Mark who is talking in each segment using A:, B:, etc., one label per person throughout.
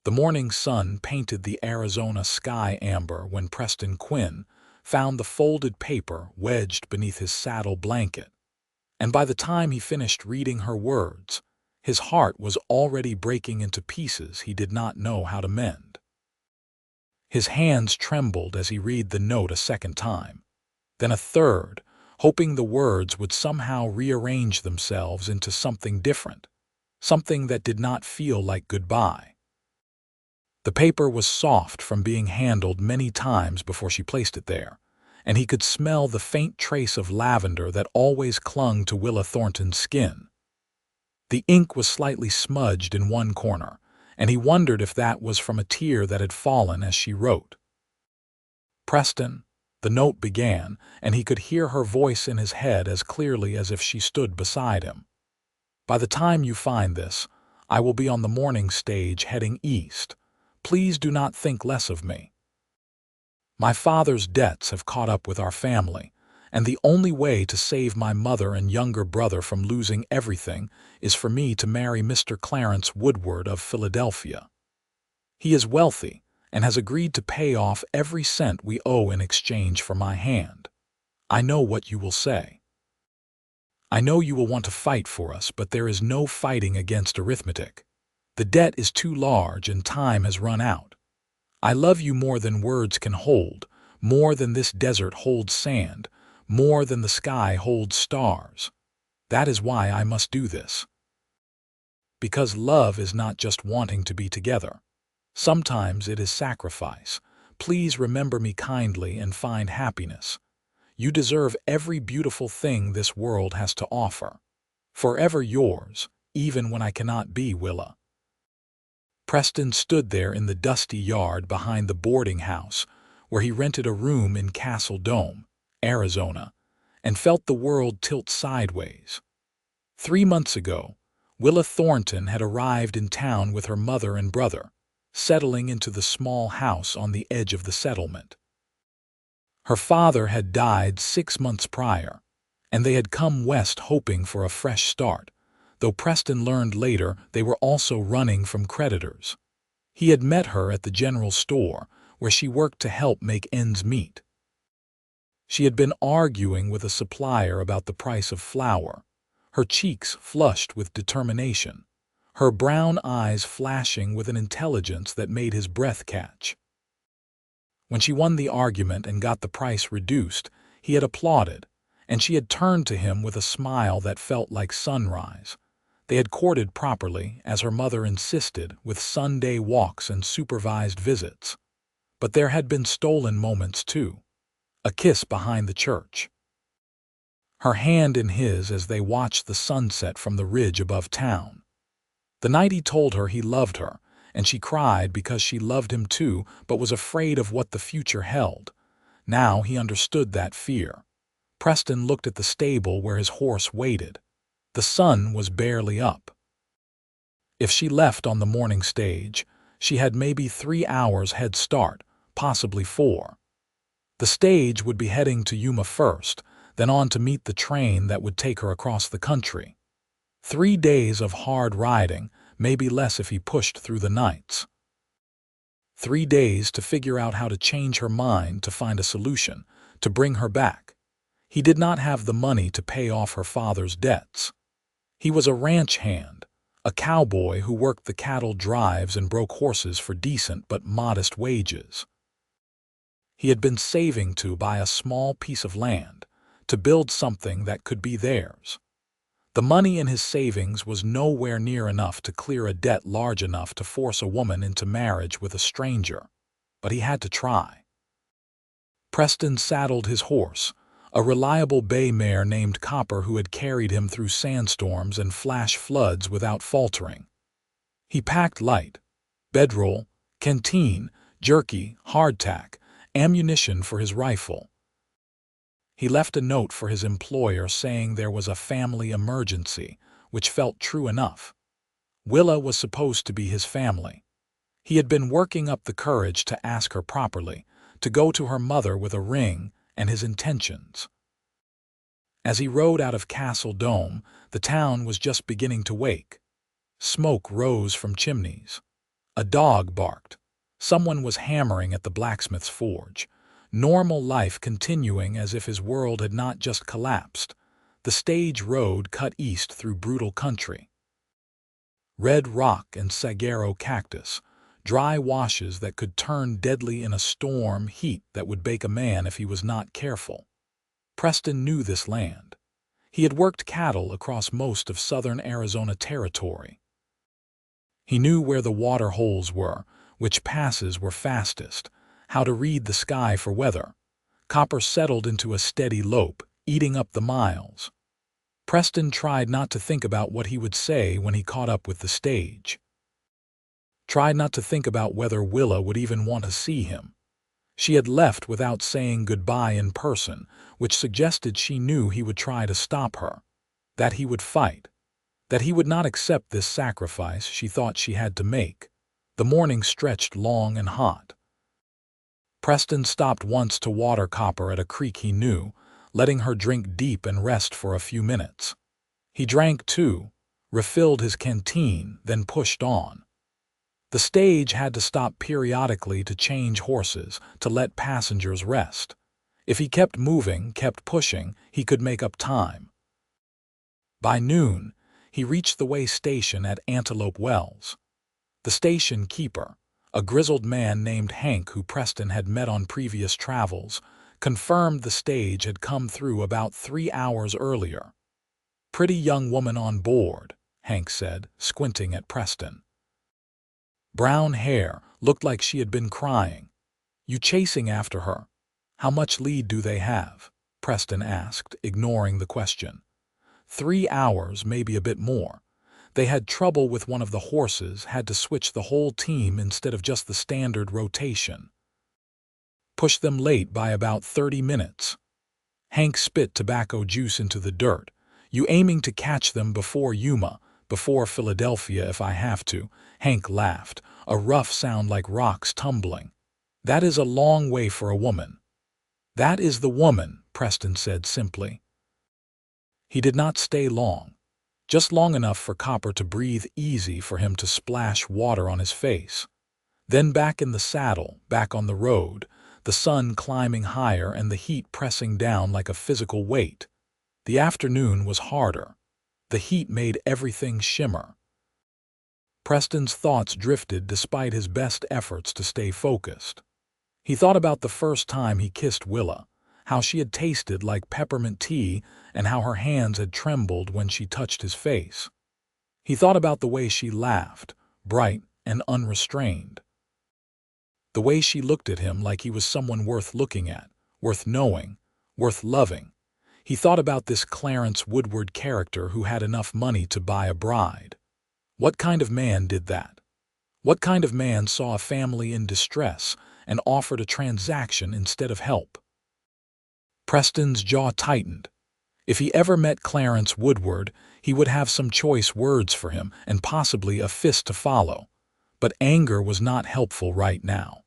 A: The morning sun painted the Arizona sky amber when Preston Quinn found the folded paper wedged beneath his saddle blanket. And by the time he finished reading her words, his heart was already breaking into pieces he did not know how to mend. His hands trembled as he read the note a second time, then a third, hoping the words would somehow rearrange themselves into something different, something that did not feel like goodbye. The paper was soft from being handled many times before she placed it there, and he could smell the faint trace of lavender that always clung to Willa Thornton's skin. The ink was slightly smudged in one corner, and he wondered if that was from a tear that had fallen as she wrote. "Preston," the note began, and he could hear her voice in his head as clearly as if she stood beside him. "By the time you find this, I will be on the morning stage heading east. Please do not think less of me. My father's debts have caught up with our family, and the only way to save my mother and younger brother from losing everything is for me to marry Mr. Clarence Woodward of Philadelphia. He is wealthy and has agreed to pay off every cent we owe in exchange for my hand. I know what you will say. I know you will want to fight for us, but there is no fighting against arithmetic. The debt is too large and time has run out. I love you more than words can hold, more than this desert holds sand, more than the sky holds stars. That is why I must do this. Because love is not just wanting to be together. Sometimes it is sacrifice. Please remember me kindly and find happiness. You deserve every beautiful thing this world has to offer. Forever yours, even when I cannot be, Willa." Preston stood there in the dusty yard behind the boarding house, where he rented a room in Castle Dome, Arizona, and felt the world tilt sideways. 3 months ago, Willa Thornton had arrived in town with her mother and brother, settling into the small house on the edge of the settlement. Her father had died 6 months prior, and they had come west hoping for a fresh start, though Preston learned later they were also running from creditors. He had met her at the general store, where she worked to help make ends meet. She had been arguing with a supplier about the price of flour, her cheeks flushed with determination, her brown eyes flashing with an intelligence that made his breath catch. When she won the argument and got the price reduced, he had applauded, and she had turned to him with a smile that felt like sunrise. They had courted properly, as her mother insisted, with Sunday walks and supervised visits. But there had been stolen moments too. A kiss behind the church. Her hand in his as they watched the sunset from the ridge above town. The night he told her he loved her, and she cried because she loved him too, but was afraid of what the future held. Now he understood that fear. Preston looked at the stable where his horse waited. The sun was barely up. If she left on the morning stage, she had maybe 3 hours head start, possibly 4. The stage would be heading to Yuma first, then on to meet the train that would take her across the country. 3 days of hard riding, maybe less if he pushed through the nights. 3 days to figure out how to change her mind, to find a solution, to bring her back. He did not have the money to pay off her father's debts. He was a ranch hand, a cowboy who worked the cattle drives and broke horses for decent but modest wages. He had been saving to buy a small piece of land, to build something that could be theirs. The money in his savings was nowhere near enough to clear a debt large enough to force a woman into marriage with a stranger, but he had to try. Preston saddled his horse, a reliable bay mare named Copper who had carried him through sandstorms and flash floods without faltering. He packed light: bedroll, canteen, jerky, hardtack, ammunition for his rifle. He left a note for his employer saying there was a family emergency, which felt true enough. Willa was supposed to be his family. He had been working up the courage to ask her properly, to go to her mother with a ring and his intentions. As he rode out of Castle Dome, the town was just beginning to wake. Smoke rose from chimneys. A dog barked. Someone was hammering at the blacksmith's forge. Normal life continuing as if his world had not just collapsed. The stage road cut east through brutal country. Red rock and saguaro cactus, dry washes that could turn deadly in a storm, heat that would bake a man if he was not careful. Preston knew this land. He had worked cattle across most of southern Arizona territory. He knew where the water holes were, which passes were fastest, how to read the sky for weather. Copper settled into a steady lope, eating up the miles. Preston tried not to think about what he would say when he caught up with the stage. Tried not to think about whether Willa would even want to see him. She had left without saying goodbye in person, which suggested she knew he would try to stop her, that he would fight, that he would not accept this sacrifice she thought she had to make. The morning stretched long and hot. Preston stopped once to water Copper at a creek he knew, letting her drink deep and rest for a few minutes. He drank too, refilled his canteen, then pushed on. The stage had to stop periodically to change horses, to let passengers rest. If he kept moving, kept pushing, he could make up time. By noon, he reached the way station at Antelope Wells. The station keeper, a grizzled man named Hank who Preston had met on previous travels, confirmed the stage had come through about 3 hours earlier. "Pretty young woman on board," Hank said, squinting at Preston. Brown hair, looked like she had been crying. "You chasing after her? How much lead do they have?" Preston asked, ignoring the question. 3 hours, maybe a bit more. They had trouble with one of the horses, had to switch the whole team instead of just the standard rotation. Pushed them late by about 30 minutes. Hank spit tobacco juice into the dirt. "You aiming to catch them before Yuma, before Philadelphia if I have to?" Hank laughed, a rough sound like rocks tumbling. "That is a long way for a woman." "That is the woman," Preston said simply. He did not stay long, just long enough for Copper to breathe easy, for him to splash water on his face. Then back in the saddle, back on the road, the sun climbing higher and the heat pressing down like a physical weight. The afternoon was harder. The heat made everything shimmer. Preston's thoughts drifted despite his best efforts to stay focused. He thought about the first time he kissed Willa, how she had tasted like peppermint tea and how her hands had trembled when she touched his face. He thought about the way she laughed, bright and unrestrained. The way she looked at him like he was someone worth looking at, worth knowing, worth loving. He thought about this Clarence Woodward character who had enough money to buy a bride. What kind of man did that? What kind of man saw a family in distress and offered a transaction instead of help? Preston's jaw tightened. If he ever met Clarence Woodward, he would have some choice words for him and possibly a fist to follow. But anger was not helpful right now.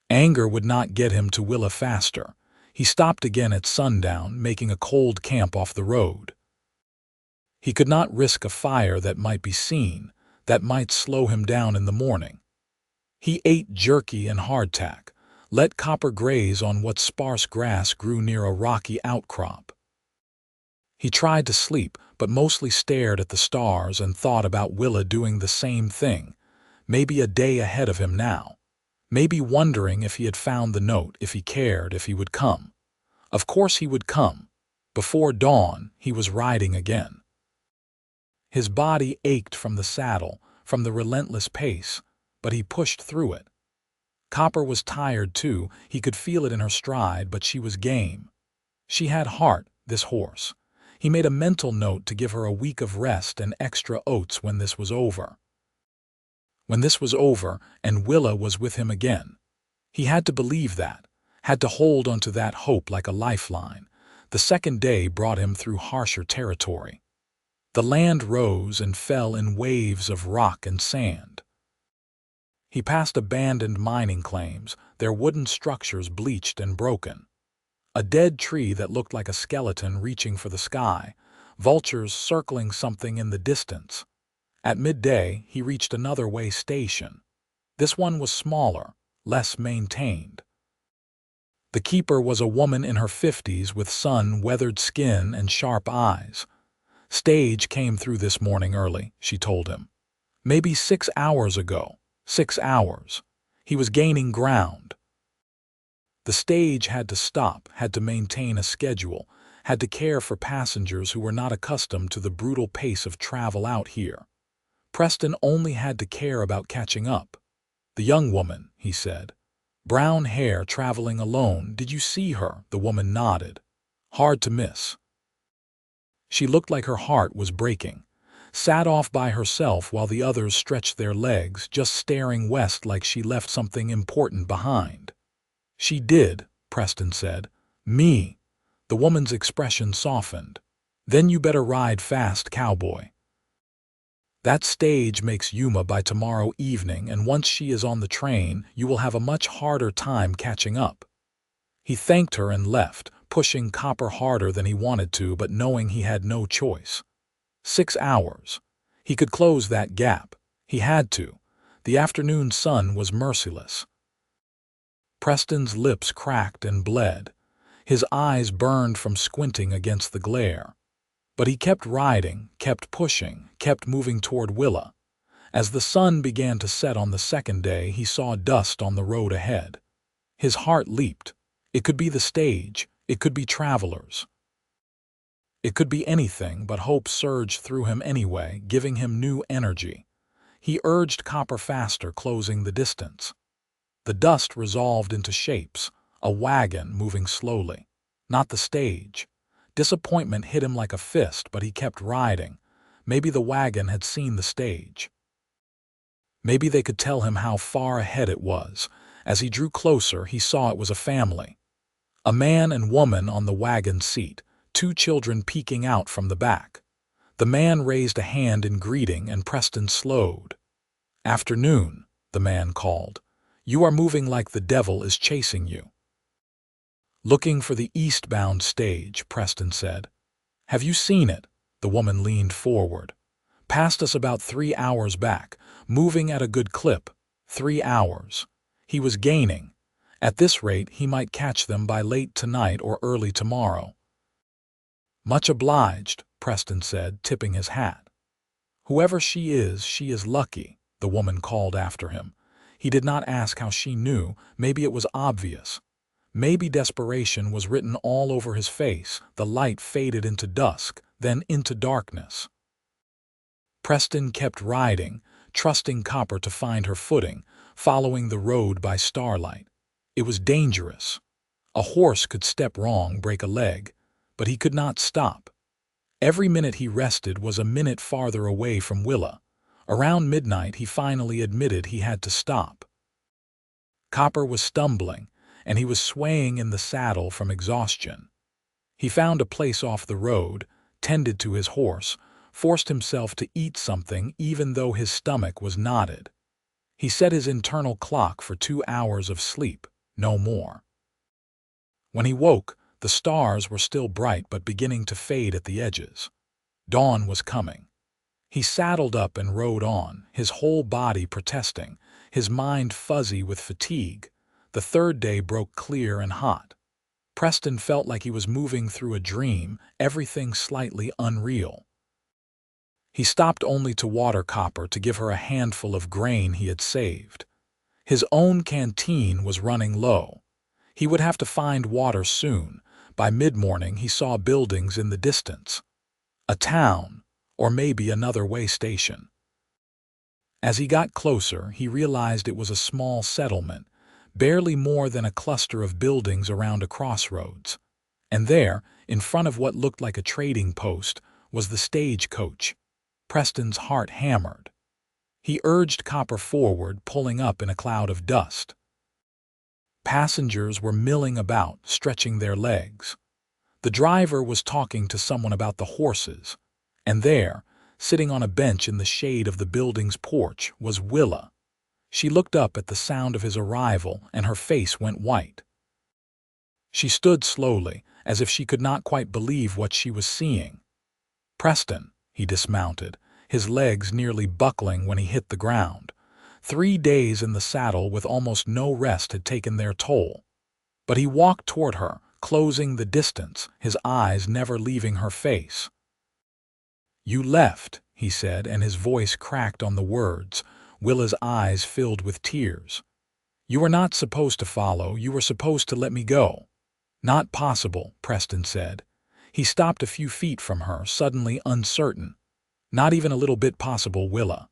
A: Anger would not get him to Willa faster. He stopped again at sundown, making a cold camp off the road. He could not risk a fire that might be seen, that might slow him down in the morning. He ate jerky and hardtack, let Copper graze on what sparse grass grew near a rocky outcrop. He tried to sleep, but mostly stared at the stars and thought about Willa doing the same thing, maybe a day ahead of him now. Maybe wondering if he had found the note, if he cared, if he would come. Of course he would come. Before dawn, he was riding again. His body ached from the saddle, from the relentless pace, but he pushed through it. Copper was tired too. He could feel it in her stride, but she was game. She had heart, this horse. He made a mental note to give her a week of rest and extra oats when this was over. When this was over, and Willa was with him again. He had to believe that, had to hold onto that hope like a lifeline. The second day brought him through harsher territory. The land rose and fell in waves of rock and sand. He passed abandoned mining claims, their wooden structures bleached and broken. A dead tree that looked like a skeleton reaching for the sky, vultures circling something in the distance. At midday, he reached another way station. This one was smaller, less maintained. The keeper was a woman in her 50s with sun-weathered skin and sharp eyes. "Stage came through this morning early," she told him. "Maybe 6 hours ago. 6 hours. He was gaining ground." The stage had to stop, had to maintain a schedule, had to care for passengers who were not accustomed to the brutal pace of travel out here. Preston only had to care about catching up. "The young woman," he said. "Brown hair, traveling alone. Did you see her?" The woman nodded. "Hard to miss." She looked like her heart was breaking. Sat off by herself while the others stretched their legs, just staring west like she left something important behind. "She did," Preston said. "Me." The woman's expression softened. "Then you better ride fast, Cowboy. That stage makes Yuma by tomorrow evening, and once she is on the train, you will have a much harder time catching up." He thanked her and left, pushing Copper harder than he wanted to, but knowing he had no choice. 6 hours. He could close that gap. He had to. The afternoon sun was merciless. Preston's lips cracked and bled. His eyes burned from squinting against the glare. But he kept riding, kept pushing, kept moving toward Willa. As the sun began to set on the second day, he saw dust on the road ahead. His heart leaped. It could be the stage. It could be travelers. It could be anything, but hope surged through him anyway, giving him new energy. He urged Copper faster, closing the distance. The dust resolved into shapes, a wagon moving slowly. Not the stage. Disappointment hit him like a fist, but he kept riding. Maybe the wagon had seen the stage. Maybe they could tell him how far ahead it was. As he drew closer, he saw it was a family. A man and woman on the wagon seat, 2 children peeking out from the back. The man raised a hand in greeting, and Preston slowed. "Afternoon," the man called. "You are moving like the devil is chasing you." "Looking for the eastbound stage," Preston said. "Have you seen it?" The woman leaned forward. "Passed us about 3 hours back, moving at a good clip. 3 hours. He was gaining. At this rate, he might catch them by late tonight or early tomorrow." "Much obliged," Preston said, tipping his hat. "Whoever she is lucky," the woman called after him. He did not ask how she knew. Maybe it was obvious. Maybe desperation was written all over his face. The light faded into dusk, then into darkness. Preston kept riding, trusting Copper to find her footing, following the road by starlight. It was dangerous. A horse could step wrong, break a leg, but he could not stop. Every minute he rested was a minute farther away from Willa. Around midnight, he finally admitted he had to stop. Copper was stumbling, and he was swaying in the saddle from exhaustion. He found a place off the road, tended to his horse, forced himself to eat something even though his stomach was knotted. He set his internal clock for 2 hours of sleep, no more. When he woke, the stars were still bright but beginning to fade at the edges. Dawn was coming. He saddled up and rode on, his whole body protesting, his mind fuzzy with fatigue. The third day broke clear and hot. Preston felt like he was moving through a dream, everything slightly unreal. He stopped only to water Copper, to give her a handful of grain he had saved. His own canteen was running low. He would have to find water soon. By mid-morning, he saw buildings in the distance. A town, or maybe another way station. As he got closer, he realized it was a small settlement, barely more than a cluster of buildings around a crossroads. And there, in front of what looked like a trading post, was the stagecoach. Preston's heart hammered. He urged Copper forward, pulling up in a cloud of dust. Passengers were milling about, stretching their legs. The driver was talking to someone about the horses. And there, sitting on a bench in the shade of the building's porch, was Willa. She looked up at the sound of his arrival, and her face went white. She stood slowly, as if she could not quite believe what she was seeing. "Preston," he dismounted, his legs nearly buckling when he hit the ground. 3 days in the saddle with almost no rest had taken their toll. But he walked toward her, closing the distance, his eyes never leaving her face. "You left," he said, and his voice cracked on the words. Willa's eyes filled with tears. "You were not supposed to follow, you were supposed to let me go." "Not possible," Preston said. He stopped a few feet from her, suddenly uncertain. "Not even a little bit possible, Willa.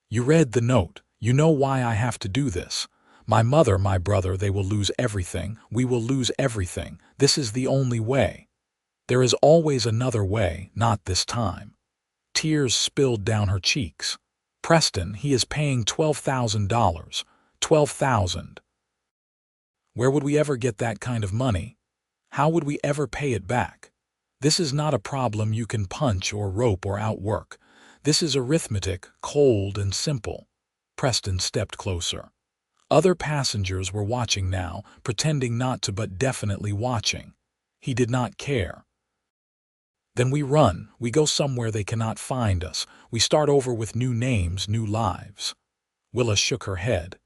A: You read the note. You know why I have to do this. My mother, my brother, they will lose everything. We will lose everything. This is the only way. There is always another way, not this time." Tears spilled down her cheeks. "Preston, he is paying $12,000. $12,000. Where would we ever get that kind of money? How would we ever pay it back? This is not a problem you can punch or rope or outwork. This is arithmetic, cold and simple." Preston stepped closer. Other passengers were watching now, pretending not to but definitely watching. He did not care. "Then we run. We go somewhere they cannot find us. We start over with new names, new lives." Willa shook her head.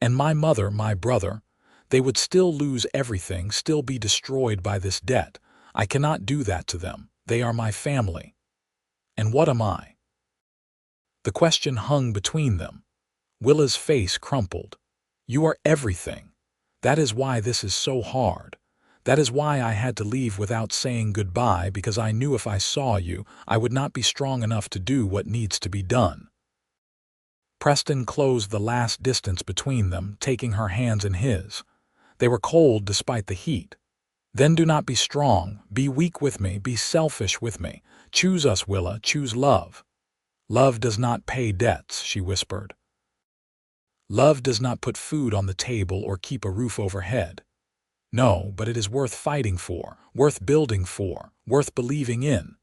A: "And my mother, my brother, they would still lose everything, still be destroyed by this debt. I cannot do that to them. They are my family. And what am I?" The question hung between them. Willa's face crumpled. "You are everything. That is why this is so hard. That is why I had to leave without saying goodbye, because I knew if I saw you, I would not be strong enough to do what needs to be done." Preston closed the last distance between them, taking her hands in his. They were cold despite the heat. "Then do not be strong. Be weak with me. Be selfish with me. Choose us, Willa. Choose love." "Love does not pay debts," she whispered. "Love does not put food on the table or keep a roof overhead. No, but it is worth fighting for, worth building for, worth believing in."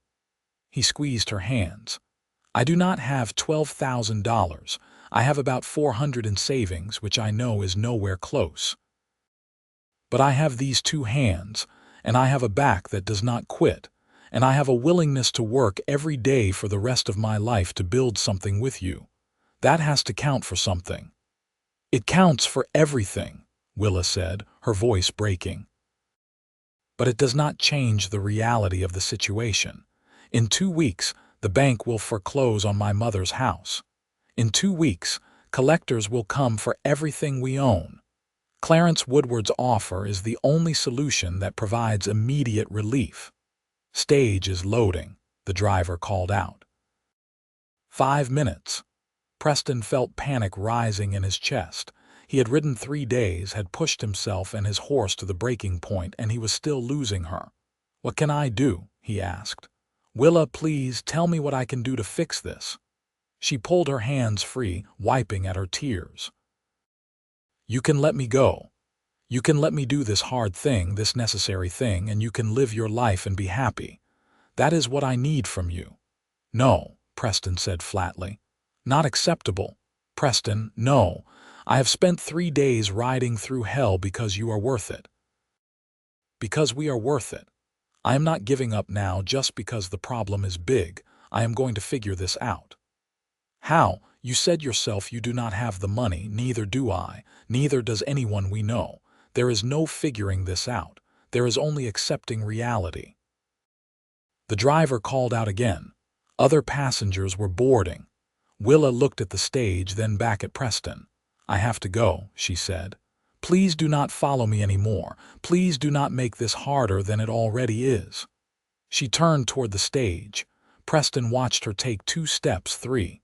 A: He squeezed her hands. "I do not have $12,000. I have about 400 in savings, which I know is nowhere close. But I have these 2 hands, and I have a back that does not quit, and I have a willingness to work every day for the rest of my life to build something with you. That has to count for something." "It counts for everything," Willa said, her voice breaking. "But it does not change the reality of the situation. In 2 weeks, the bank will foreclose on my mother's house. In 2 weeks, collectors will come for everything we own. Clarence Woodward's offer is the only solution that provides immediate relief." "Stage is loading," the driver called out. 5 minutes. Preston felt panic rising in his chest. He had ridden 3 days, had pushed himself and his horse to the breaking point, and he was still losing her. "What can I do?" he asked. "Willa, please tell me what I can do to fix this." She pulled her hands free, wiping at her tears. "You can let me go. You can let me do this hard thing, this necessary thing, and you can live your life and be happy. That is what I need from you." "No," Preston said flatly. "Not acceptable. Preston, no. I have spent 3 days riding through hell because you are worth it. Because we are worth it. I am not giving up now just because the problem is big. I am going to figure this out." "How? You said yourself you do not have the money, neither do I, neither does anyone we know. There is no figuring this out. There is only accepting reality." The driver called out again. Other passengers were boarding. Willa looked at the stage, then back at Preston. "I have to go," she said. "Please do not follow me anymore. Please do not make this harder than it already is." She turned toward the stage. Preston watched her take 2 steps, 3.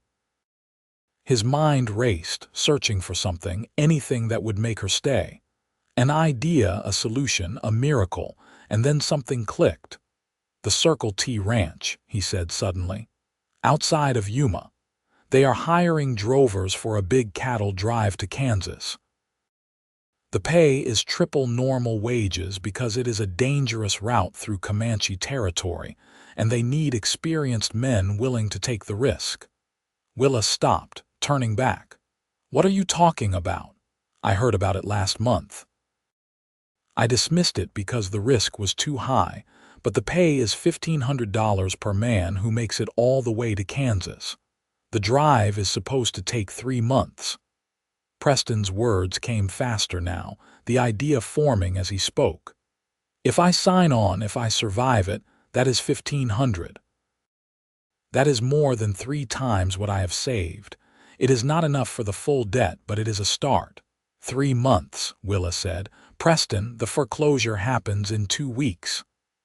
A: His mind raced, searching for something, anything that would make her stay. An idea, a solution, a miracle, and then something clicked. "The Circle T Ranch," he said suddenly. "Outside of Yuma. They are hiring drovers for a big cattle drive to Kansas. The pay is triple normal wages because it is a dangerous route through Comanche territory, and they need experienced men willing to take the risk." Willa stopped, turning back. "What are you talking about? I heard about it last month." "I dismissed it because the risk was too high, but the pay is $1,500 per man who makes it all the way to Kansas. The drive is supposed to take 3 months. Preston's words came faster now, the idea forming as he spoke. If I sign on, if I survive it, that is 1,500. That is more than 3 times what I have saved. It is not enough for the full debt, but it is a start. 3 months, Willa said. Preston, the foreclosure happens in 2 weeks.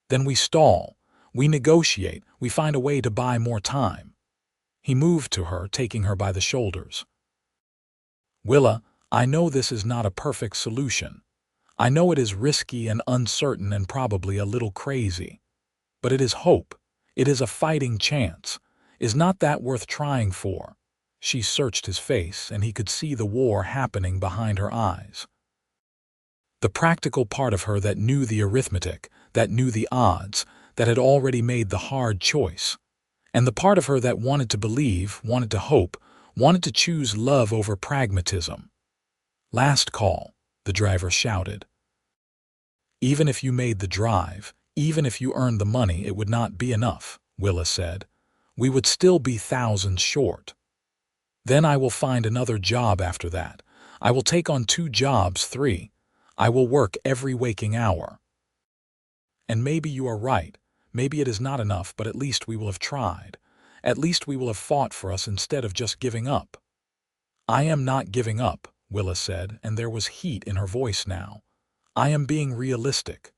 A: Then we stall. We negotiate. We find a way to buy more time. He moved to her, taking her by the shoulders. Willa, I know this is not a perfect solution. I know it is risky and uncertain and probably a little crazy. But it is hope. It is a fighting chance. Is not that worth trying for? She searched his face, and he could see the war happening behind her eyes. The practical part of her that knew the arithmetic, that knew the odds, that had already made the hard choice. And the part of her that wanted to believe, wanted to hope, wanted to choose love over pragmatism. Last call, the driver shouted. Even if you made the drive, even if you earned the money, it would not be enough, Willa said. We would still be thousands short. Then I will find another job after that. I will take on 2 jobs, 3. I will work every waking hour. And maybe you are right. Maybe it is not enough, but at least we will have tried. At least we will have fought for us instead of just giving up. I am not giving up, Willa said, and there was heat in her voice now. I am being realistic.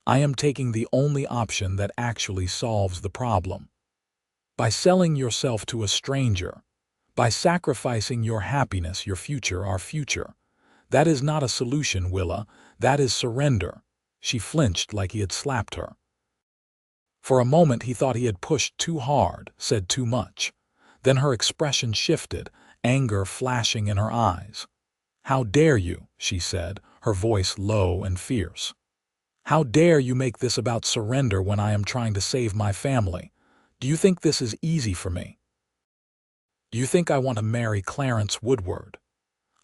A: I am taking the only option that actually solves the problem. By selling yourself to a stranger, by sacrificing your happiness, your future, our future. That is not a solution, Willa. That is surrender. She flinched like he had slapped her. For a moment he thought he had pushed too hard, said too much. Then her expression shifted, anger flashing in her eyes. How dare you, she said, her voice low and fierce. How dare you make this about surrender when I am trying to save my family? Do you think this is easy for me? Do you think I want to marry Clarence Woodward?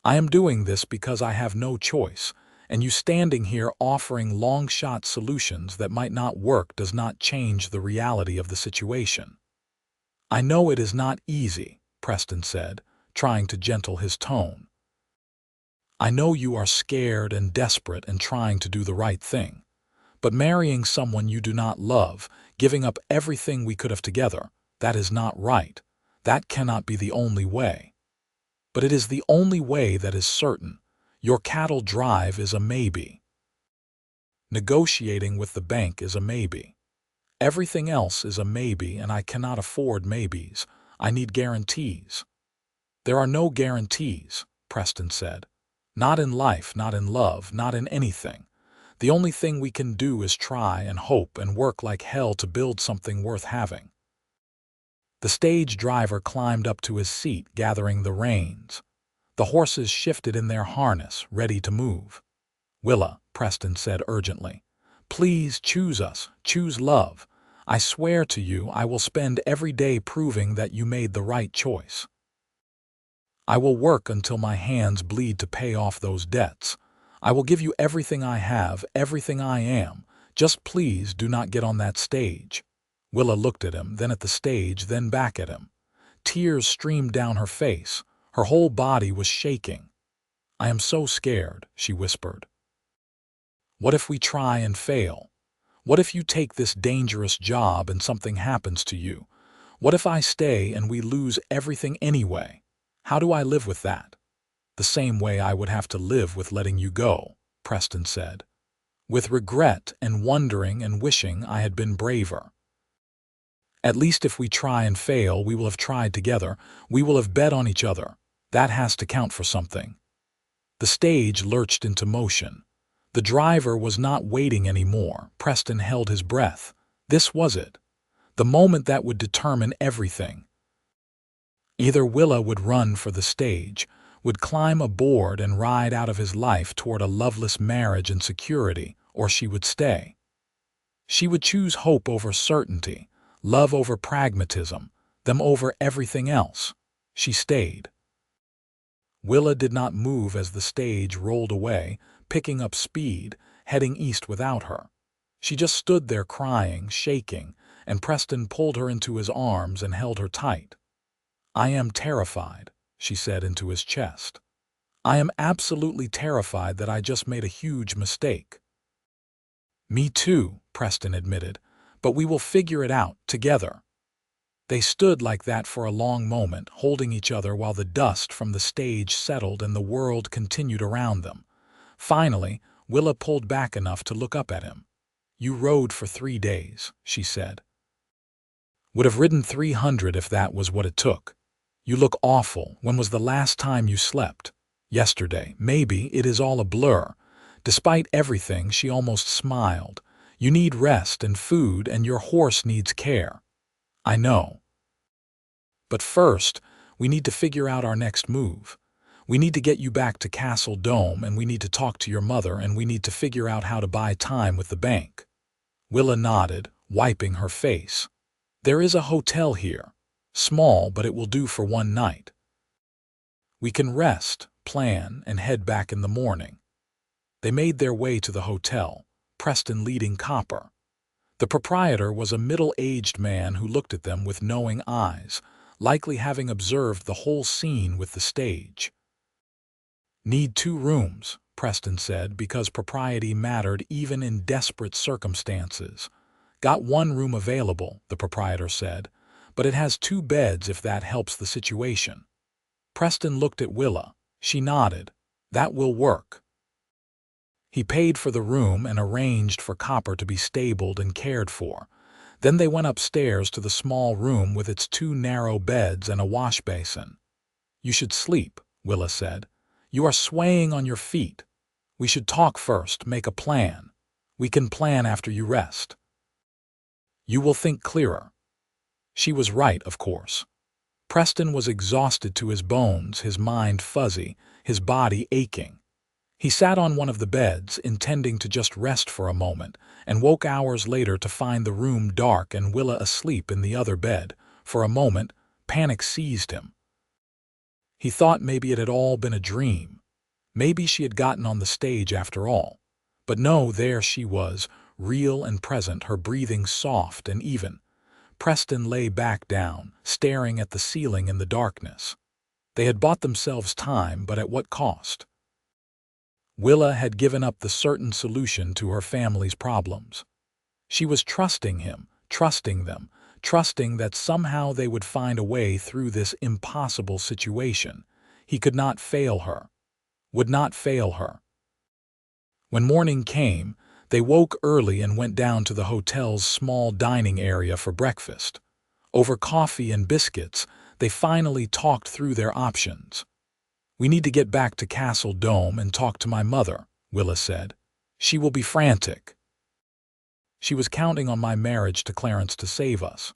A: I am doing this because I have no choice, and you standing here offering long-shot solutions that might not work does not change the reality of the situation. I know it is not easy, Preston said, trying to gentle his tone. I know you are scared and desperate and trying to do the right thing. But marrying someone you do not love, giving up everything we could have together, that is not right. That cannot be the only way. But it is the only way that is certain. Your cattle drive is a maybe. Negotiating with the bank is a maybe. Everything else is a maybe, and I cannot afford maybes. I need guarantees. There are no guarantees, Preston said. Not in life, not in love, not in anything. The only thing we can do is try and hope and work like hell to build something worth having. The stage driver climbed up to his seat, gathering the reins. The horses shifted in their harness, ready to move. Willa, Preston said urgently, please choose us, choose love. I swear to you I will spend every day proving that you made the right choice. I will work until my hands bleed to pay off those debts. I will give you everything I have, everything I am. Just please do not get on that stage. Willa looked at him, then at the stage, then back at him. Tears streamed down her face. Her whole body was shaking. I am so scared, she whispered. What if we try and fail? What if you take this dangerous job and something happens to you? What if I stay and we lose everything anyway? How do I live with that? The same way I would have to live with letting you go, Preston said. With regret and wondering and wishing I had been braver. At least if we try and fail, we will have tried together. We will have bet on each other. That has to count for something. The stage lurched into motion. The driver was not waiting anymore. Preston held his breath. This was it. The moment that would determine everything. Either Willa would run for the stage, would climb aboard and ride out of his life toward a loveless marriage and security, or she would stay. She would choose hope over certainty, love over pragmatism, them over everything else. She stayed. Willa did not move as the stage rolled away, picking up speed, heading east without her. She just stood there crying, shaking, and Preston pulled her into his arms and held her tight. "I am terrified," she said into his chest. "I am absolutely terrified that I just made a huge mistake." "Me too," Preston admitted, "but we will figure it out together." They stood like that for a long moment, holding each other while the dust from the stage settled and the world continued around them. Finally, Willa pulled back enough to look up at him. "You rode for 3 days," she said. "Would have ridden 300 if that was what it took. You look awful. When was the last time you slept?" "Yesterday. Maybe it is all a blur." Despite everything, she almost smiled. "You need rest and food, and your horse needs care." "I know. But first, we need to figure out our next move. We need to get you back to Castle Dome, and we need to talk to your mother, and we need to figure out how to buy time with the bank." Willa nodded, wiping her face. "There is a hotel here. Small, but it will do for one night. We can rest, plan, and head back in the morning." They made their way to the hotel, Preston leading Copper. The proprietor was a middle-aged man who looked at them with knowing eyes, likely having observed the whole scene with the stage. "Need 2 rooms," Preston said, because propriety mattered even in desperate circumstances. "Got 1 room available," the proprietor said, "but it has 2 beds if that helps the situation." Preston looked at Willa. She nodded. "That will work." He paid for the room and arranged for Copper to be stabled and cared for. Then they went upstairs to the small room with its 2 narrow beds and a wash basin. "You should sleep," Willa said. "You are swaying on your feet. We should talk first, make a plan. We can plan after you rest. You will think clearer." She was right, of course. Preston was exhausted to his bones, his mind fuzzy, his body aching. He sat on one of the beds, intending to just rest for a moment, and woke hours later to find the room dark and Willa asleep in the other bed. For a moment, panic seized him. He thought maybe it had all been a dream. Maybe she had gotten on the stage after all. But no, there she was, real and present, her breathing soft and even. Preston lay back down, staring at the ceiling in the darkness. They had bought themselves time, but at what cost? Willa had given up the certain solution to her family's problems. She was trusting him, trusting them, trusting that somehow they would find a way through this impossible situation. He could not fail her, would not fail her. When morning came, they woke early and went down to the hotel's small dining area for breakfast. Over coffee and biscuits, they finally talked through their options. "We need to get back to Castle Dome and talk to my mother," Willa said. "She will be frantic. She was counting on my marriage to Clarence to save us."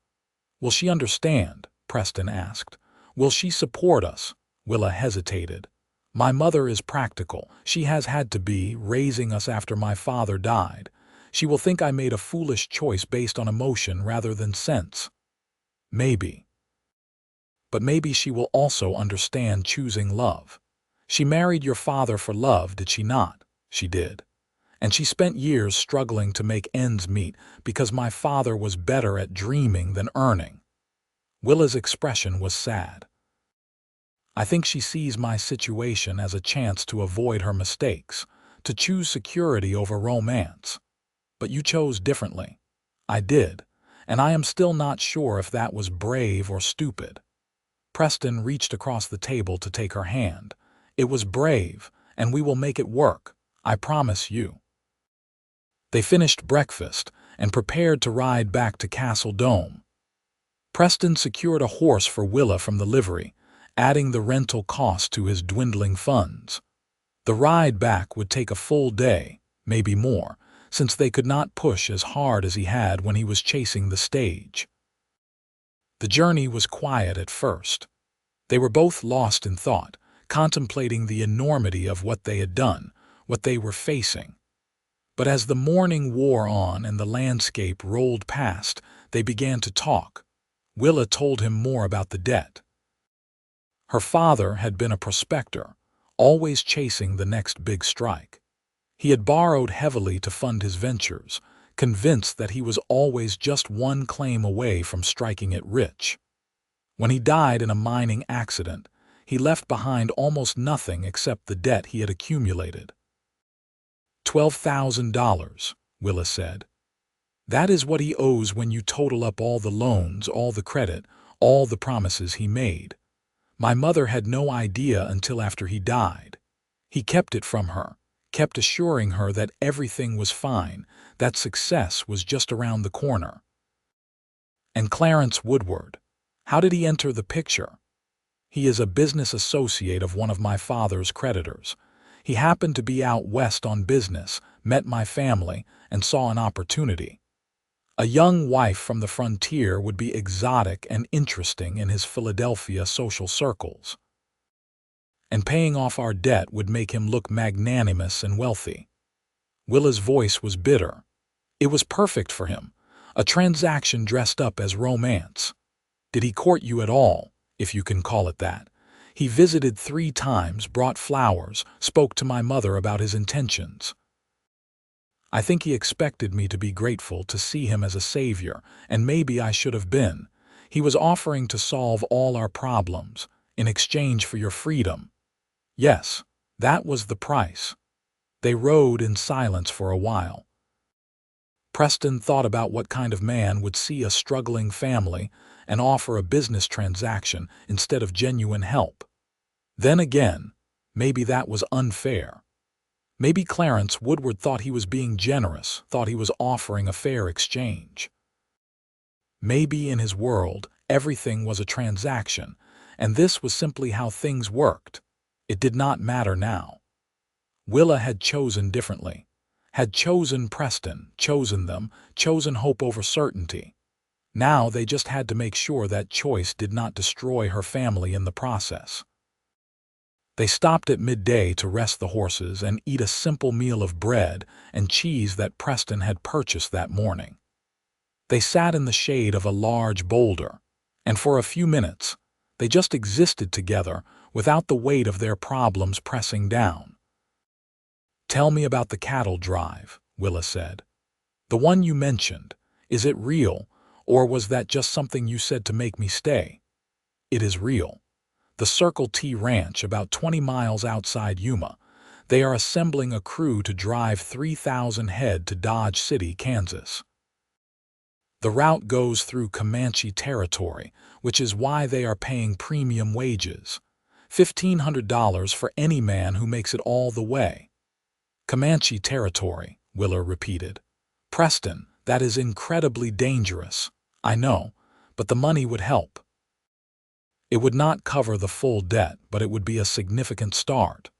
A: "Will she understand?" Preston asked. "Will she support us?" Willa hesitated. "My mother is practical. She has had to be, raising us after my father died. She will think I made a foolish choice based on emotion rather than sense." "Maybe. But maybe she will also understand choosing love. She married your father for love, did she not?" "She did. And she spent years struggling to make ends meet because my father was better at dreaming than earning." Willa's expression was sad. "I think she sees my situation as a chance to avoid her mistakes, to choose security over romance. But you chose differently." "I did, and I am still not sure if that was brave or stupid." Preston reached across the table to take her hand. "It was brave, and we will make it work. I promise you." They finished breakfast and prepared to ride back to Castle Dome. Preston secured a horse for Willa from the livery, adding the rental cost to his dwindling funds. The ride back would take a full day, maybe more, since they could not push as hard as he had when he was chasing the stage. The journey was quiet at first. They were both lost in thought, contemplating the enormity of what they had done, what they were facing. But as the morning wore on and the landscape rolled past, they began to talk. Willa told him more about the debt. Her father had been a prospector, always chasing the next big strike. He had borrowed heavily to fund his ventures, convinced that he was always just one claim away from striking it rich. When he died in a mining accident, he left behind almost nothing except the debt he had accumulated. $12,000, Willa said. That is what he owes when you total up all the loans, all the credit, all the promises he made. My mother had no idea until after he died. He kept it from her, kept assuring her that everything was fine, that success was just around the corner. And Clarence Woodward, how did he enter the picture? He is a business associate of one of my father's creditors. He happened to be out west on business, met my family, and saw an opportunity. A young wife from the frontier would be exotic and interesting in his Philadelphia social circles. And paying off our debt would make him look magnanimous and wealthy. Willa's voice was bitter. It was perfect for him, a transaction dressed up as romance. Did he court you at all, if you can call it that? He visited 3 times, brought flowers, spoke to my mother about his intentions. I think he expected me to be grateful, to see him as a savior, and maybe I should have been. He was offering to solve all our problems, in exchange for your freedom. Yes, that was the price. They rode in silence for a while. Preston thought about what kind of man would see a struggling family and offer a business transaction instead of genuine help. Then again, maybe that was unfair. Maybe Clarence Woodward thought he was being generous, thought he was offering a fair exchange. Maybe in his world, everything was a transaction, and this was simply how things worked. It did not matter now. Willa had chosen differently, had chosen Preston, chosen them, chosen hope over certainty. Now they just had to make sure that choice did not destroy her family in the process. They stopped at midday to rest the horses and eat a simple meal of bread and cheese that Preston had purchased that morning. They sat in the shade of a large boulder, and for a few minutes, they just existed together without the weight of their problems pressing down. "Tell me about the cattle drive," Willa said. "The one you mentioned. Is it real, or was that just something you said to make me stay?" "It is real. The Circle T Ranch, about 20 miles outside Yuma. They are assembling a crew to drive 3,000 head to Dodge City, Kansas. The route goes through Comanche territory, which is why they are paying premium wages. $1,500 for any man who makes it all the way." "Comanche territory," Willa repeated. "Preston, that is incredibly dangerous. I know, but the money would help. It would not cover the full debt, but it would be a significant start.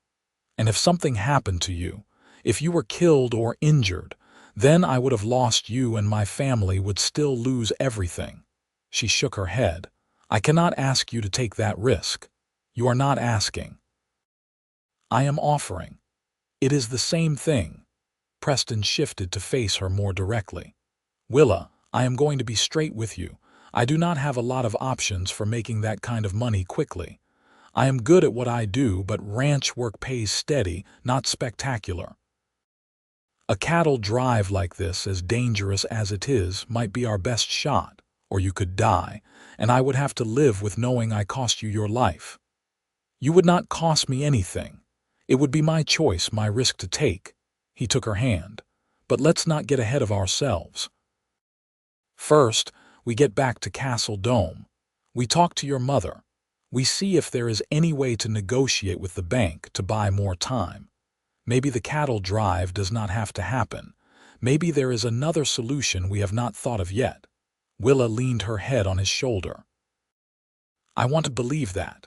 A: And if something happened to you, if you were killed or injured, then I would have lost you and my family would still lose everything." She shook her head. "I cannot ask you to take that risk. You are not asking. I am offering. It is the same thing." Preston shifted to face her more directly. "Willa, I am going to be straight with you. I do not have a lot of options for making that kind of money quickly. I am good at what I do, but ranch work pays steady, not spectacular. A cattle drive like this, as dangerous as it is, might be our best shot, or you could die, and I would have to live with knowing I cost you your life. You would not cost me anything. It would be my choice, my risk to take." He took her hand. "But let's not get ahead of ourselves. First, we get back to Castle Dome. We talk to your mother. We see if there is any way to negotiate with the bank to buy more time. Maybe the cattle drive does not have to happen. Maybe there is another solution we have not thought of yet." Willa leaned her head on his shoulder. "I want to believe that.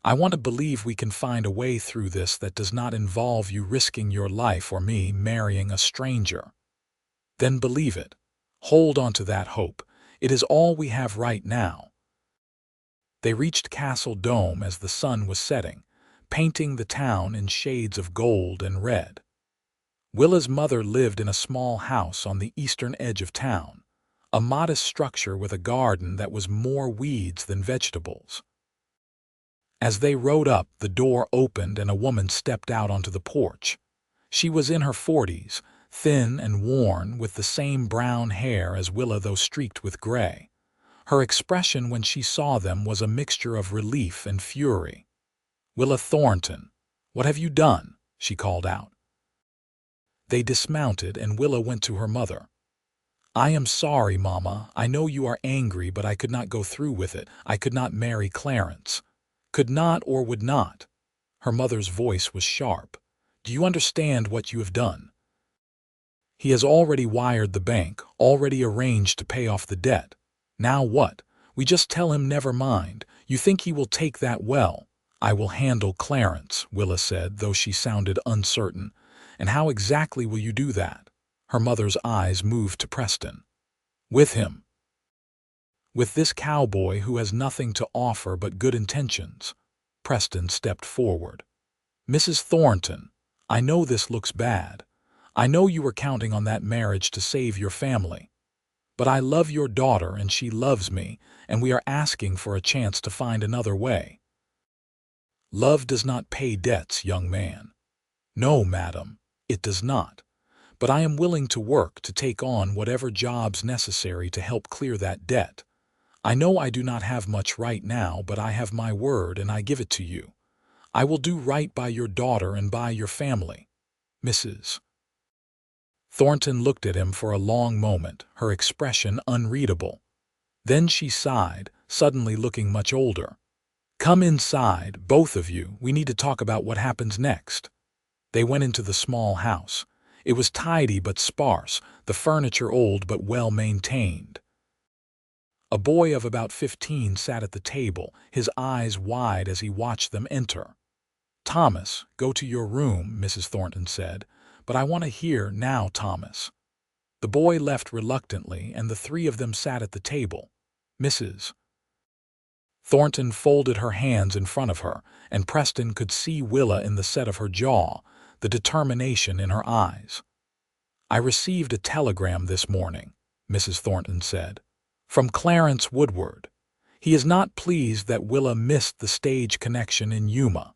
A: I want to believe we can find a way through this that does not involve you risking your life or me marrying a stranger. Then believe it. Hold on to that hope. It is all we have right now." They reached Castle Dome as the sun was setting, painting the town in shades of gold and red. Willa's mother lived in a small house on the eastern edge of town, a modest structure with a garden that was more weeds than vegetables. As they rode up, the door opened and a woman stepped out onto the porch. She was in her 40s, thin and worn, with the same brown hair as Willa though streaked with gray. Her expression when she saw them was a mixture of relief and fury. "Willa Thornton, what have you done?" she called out. They dismounted, and Willa went to her mother. "I am sorry, Mama. I know you are angry, but I could not go through with it. I could not marry Clarence. Could not or would not." Her mother's voice was sharp. "Do you understand what you have done? He has already wired the bank, already arranged to pay off the debt. Now what? We just tell him never mind. You think he will take that well?" "I will handle Clarence," Willa said, though she sounded uncertain. "And how exactly will you do that?" Her mother's eyes moved to Preston. "With him. With this cowboy who has nothing to offer but good intentions." Preston stepped forward. "Mrs. Thornton, I know this looks bad. I know you were counting on that marriage to save your family. But I love your daughter and she loves me, and we are asking for a chance to find another way." "Love does not pay debts, young man." "No, madam, it does not. But I am willing to work to take on whatever jobs necessary to help clear that debt. I know I do not have much right now, but I have my word and I give it to you. I will do right by your daughter and by your family." Mrs. Thornton looked at him for a long moment, her expression unreadable. Then she sighed, suddenly looking much older. "Come inside, both of you. We need to talk about what happens next." They went into the small house. It was tidy but sparse, the furniture old but well maintained. A boy of about 15 sat at the table, his eyes wide as he watched them enter. "Thomas, go to your room," Mrs. Thornton said. "But I want to hear now, Thomas." The boy left reluctantly, and the three of them sat at the table. Mrs. Thornton folded her hands in front of her, and Preston could see Willa in the set of her jaw, the determination in her eyes. "I received a telegram this morning," Mrs. Thornton said, "from Clarence Woodward. He is not pleased that Willa missed the stage connection in Yuma.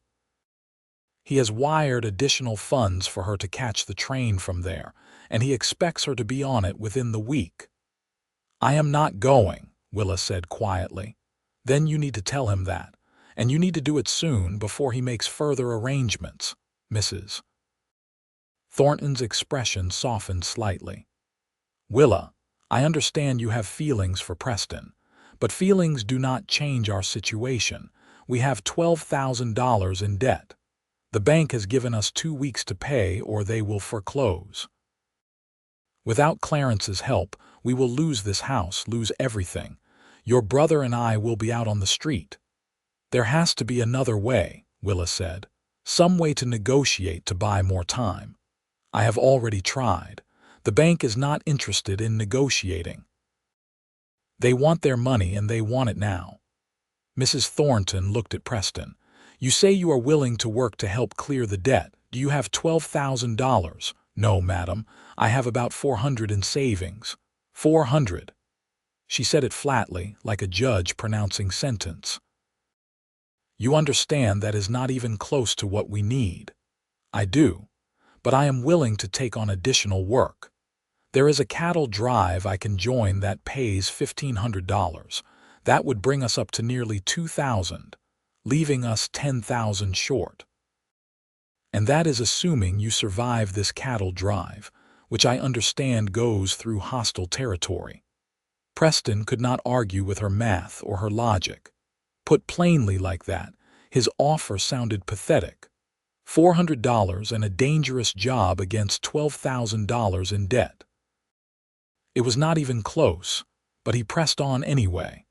A: He has wired additional funds for her to catch the train from there, and he expects her to be on it within the week." "I am not going," Willa said quietly. "Then you need to tell him that, and you need to do it soon before he makes further arrangements." Mrs. Thornton's expression softened slightly. "Willa, I understand you have feelings for Preston, but feelings do not change our situation. We have $12,000 in debt. The bank has given us 2 weeks to pay or they will foreclose. Without Clarence's help, we will lose this house, lose everything. Your brother and I will be out on the street." "There has to be another way," Willa said. "Some way to negotiate to buy more time. I have already tried. The bank is not interested in negotiating. They want their money and they want it now." Mrs. Thornton looked at Preston. "You say you are willing to work to help clear the debt. Do you have $12,000? "No, madam. I have about 400 in savings." 400. She said it flatly, like a judge pronouncing sentence. "You understand that is not even close to what we need." "I do. But I am willing to take on additional work. There is a cattle drive I can join that pays $1,500. That would bring us up to nearly 2,000. Leaving us 10,000 short. And that is assuming you survive this cattle drive, which I understand goes through hostile territory." Preston could not argue with her math or her logic. Put plainly like that, his offer sounded pathetic. $400 and a dangerous job against $12,000 in debt. It was not even close, but he pressed on anyway.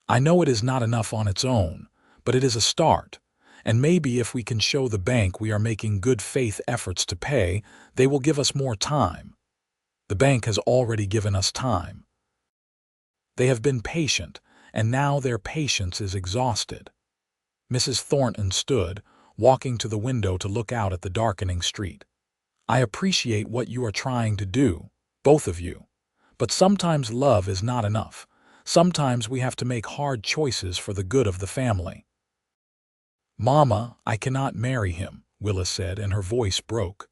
A: "I know it is not enough on its own, but it is a start, and maybe if we can show the bank we are making good faith efforts to pay, they will give us more time. The bank has already given us time. They have been patient, and now their patience is exhausted." Mrs. Thornton stood, walking to the window to look out at the darkening street. "I appreciate what you are trying to do, both of you. But sometimes love is not enough. Sometimes we have to make hard choices for the good of the family." "Mama, I cannot marry him," Willa said, and her voice broke.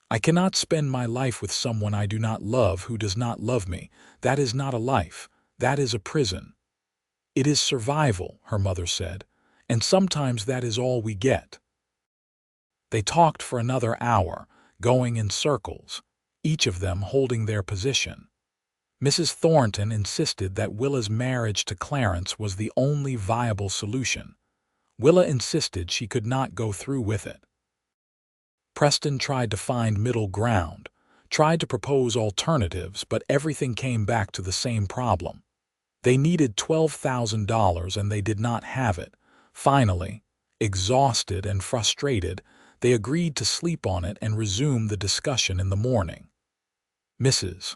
A: "I cannot spend my life with someone I do not love who does not love me. That is not a life. That is a prison." It is survival, her mother said, and sometimes that is all we get. They talked for another hour, going in circles, each of them holding their position. Mrs. Thornton insisted that Willa's marriage to Clarence was the only viable solution. Willa insisted she could not go through with it. Preston tried to find middle ground, tried to propose alternatives, but everything came back to the same problem. They needed $12,000 and they did not have it. Finally, exhausted and frustrated, they agreed to sleep on it and resume the discussion in the morning. Mrs.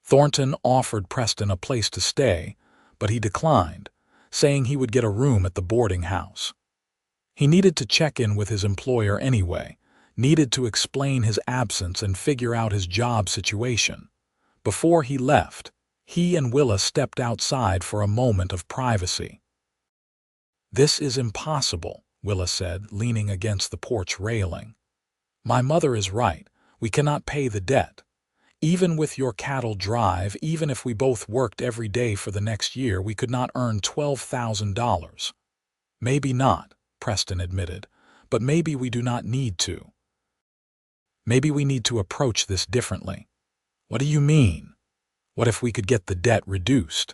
A: Thornton offered Preston a place to stay, but he declined, saying he would get a room at the boarding house. He needed to check in with his employer anyway, needed to explain his absence and figure out his job situation. Before he left, he and Willa stepped outside for a moment of privacy. "This is impossible," Willa said, leaning against the porch railing. "My mother is right. We cannot pay the debt. Even with your cattle drive, even if we both worked every day for the next year, we could not earn $12,000. "Maybe not," Preston admitted, "but maybe we do not need to. Maybe we need to approach this differently." "What do you mean?" "What if we could get the debt reduced?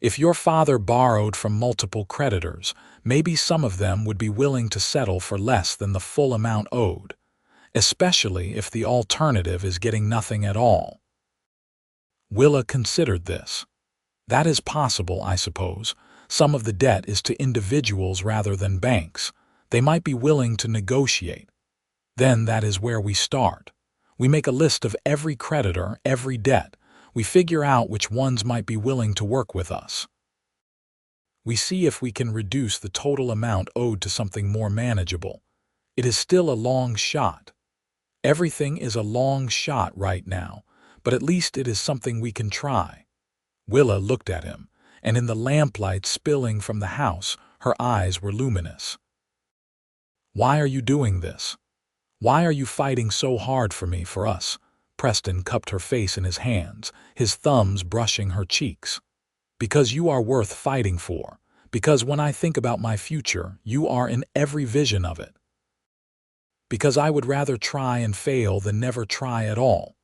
A: If your father borrowed from multiple creditors, maybe some of them would be willing to settle for less than the full amount owed, especially if the alternative is getting nothing at all." Willa considered this. "That is possible, I suppose. Some of the debt is to individuals rather than banks. They might be willing to negotiate. Then that is where we start. We make a list of every creditor, every debt. We figure out which ones might be willing to work with us. We see if we can reduce the total amount owed to something more manageable. It is still a long shot. Everything is a long shot right now, but at least it is something we can try." Willa looked at him, and in the lamplight spilling from the house, her eyes were luminous. "Why are you doing this? Why are you fighting so hard for me, for us?" Preston cupped her face in his hands, his thumbs brushing her cheeks. "Because you are worth fighting for. Because when I think about my future, you are in every vision of it. Because I would rather try and fail than never try at all."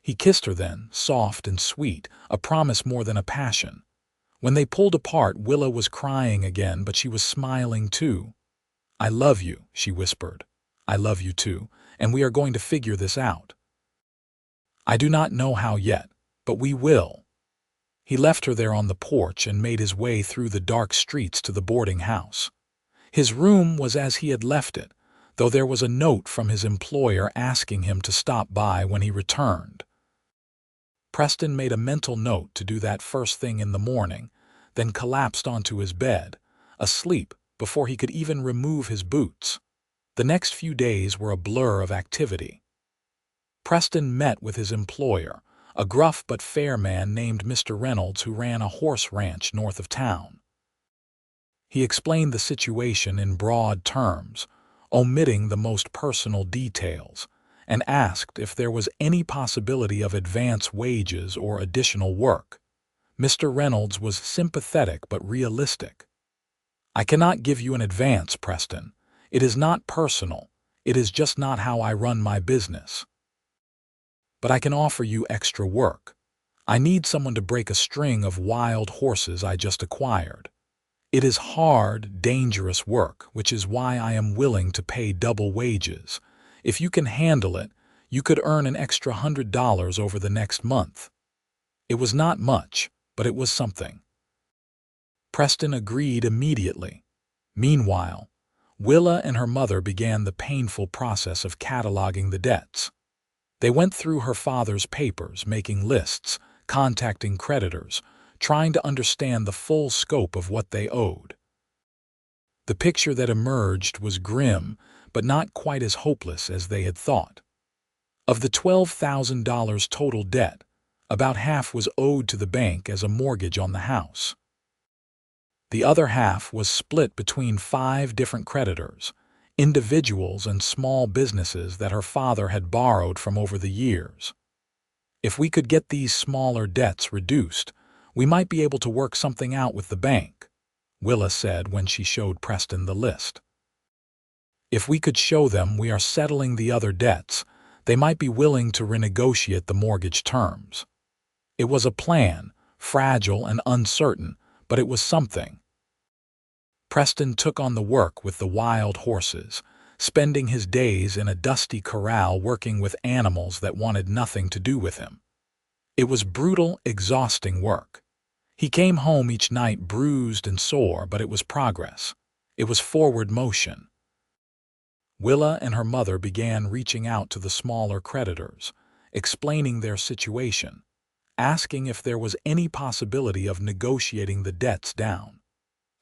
A: He kissed her then, soft and sweet, a promise more than a passion. When they pulled apart, Willa was crying again, but she was smiling too. "I love you," she whispered. "I love you too, and we are going to figure this out. I do not know how yet, but we will." He left her there on the porch and made his way through the dark streets to the boarding house. His room was as he had left it, though there was a note from his employer asking him to stop by when he returned. Preston made a mental note to do that first thing in the morning, then collapsed onto his bed, asleep before he could even remove his boots. The next few days were a blur of activity. Preston met with his employer, a gruff but fair man named Mr. Reynolds who ran a horse ranch north of town. He explained the situation in broad terms, omitting the most personal details, and asked if there was any possibility of advance wages or additional work. Mr. Reynolds was sympathetic but realistic. "I cannot give you an advance, Preston. It is not personal. It is just not how I run my business. But I can offer you extra work. I need someone to break a string of wild horses I just acquired. It is hard, dangerous work, which is why I am willing to pay double wages. If you can handle it, you could earn an extra $100 over the next month." It was not much, but it was something. Preston agreed immediately. Meanwhile, Willa and her mother began the painful process of cataloging the debts. They went through her father's papers, making lists, contacting creditors, trying to understand the full scope of what they owed. The picture that emerged was grim, but not quite as hopeless as they had thought. Of the $12,000 total debt, about half was owed to the bank as a mortgage on the house. The other half was split between 5 different creditors, individuals and small businesses that her father had borrowed from over the years. If we could get these smaller debts reduced, We might be able to work something out with the bank," Willa said when she showed Preston the list. "If we could show them we are settling the other debts, they might be willing to renegotiate the mortgage terms." It was a plan, fragile and uncertain, but it was something. Preston took on the work with the wild horses, spending his days in a dusty corral working with animals that wanted nothing to do with him. It was brutal, exhausting work. He came home each night bruised and sore, but it was progress. It was forward motion. Willa and her mother began reaching out to the smaller creditors, explaining their situation, asking if there was any possibility of negotiating the debts down.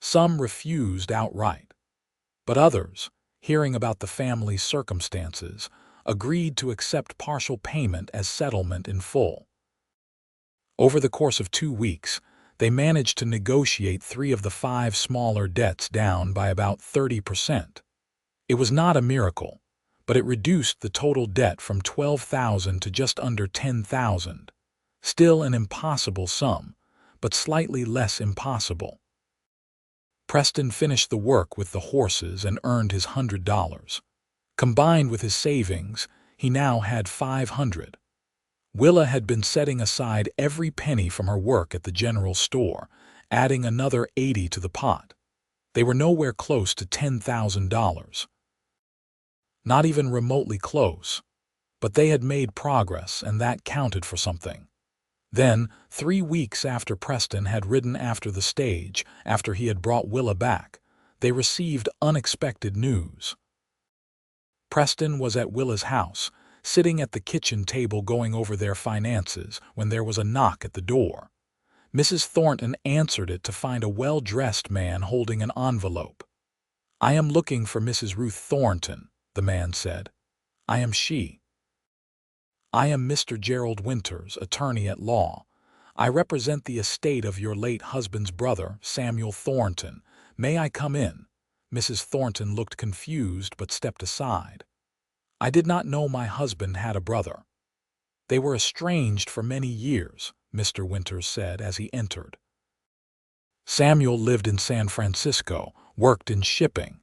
A: Some refused outright, but others, hearing about the family's circumstances, agreed to accept partial payment as settlement in full. Over the course of 2 weeks, they managed to negotiate 3 of the 5 smaller debts down by about 30%. It was not a miracle, but it reduced the total debt from $12,000 to just under $10,000. Still an impossible sum, but slightly less impossible. Preston finished the work with the horses and earned his $100. Combined with his savings, he now had $500. Willa had been setting aside every penny from her work at the general store, adding another $80 to the pot. They were nowhere close to $10,000. Not even remotely close, but they had made progress, and that counted for something. Then, 3 weeks after Preston had ridden after the stage, after he had brought Willa back, they received unexpected news. Preston was at Willa's house, sitting at the kitchen table going over their finances, when there was a knock at the door. Mrs. Thornton answered it to find a well-dressed man holding an envelope. "I am looking for Mrs. Ruth Thornton," the man said. "I am she." "I am Mr. Gerald Winters, attorney at law. I represent the estate of your late husband's brother, Samuel Thornton. May I come in?" Mrs. Thornton looked confused but stepped aside. "I did not know my husband had a brother." "They were estranged for many years," Mr. Winters said as he entered. "Samuel lived in San Francisco, worked in shipping.